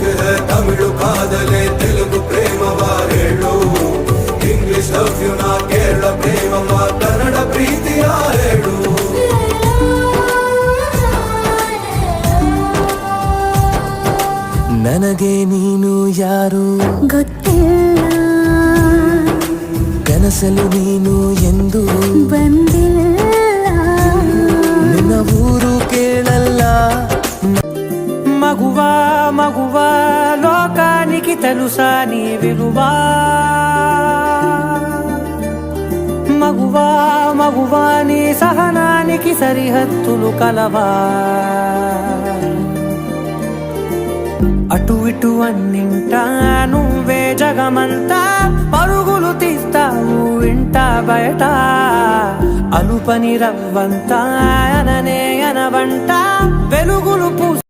ఇష్క్ high Tamil కాదలే Telugu ప్రేమవా ಹೇಳು English love you నా కేరళ ప్రేమవా కన్నడ ప్రీతియా ಹೇಳು ನನಗೆ ನೀನು ಯಾರು ಗೊತ್ತಿಲ್ಲ, ಕನಸಲು ನೀನು ಎಂದು ಬಂದಿಲ್ಲ, ನಿನ್ನ ಊರು ಕೇಳಲ್ಲ మగువా మగువా లోకానికి తెలుసా నీ విలువా మగువా మగువా నీ సహనానికి సరిహద్దులు కలవా అటు ఇటు అన్నింటా నువ్వే జగమంతా పరుగులు తీస్తావు ఇంట బయట అలుపని రవ్వంతా అననే అనవంట వెలుగులు పూసి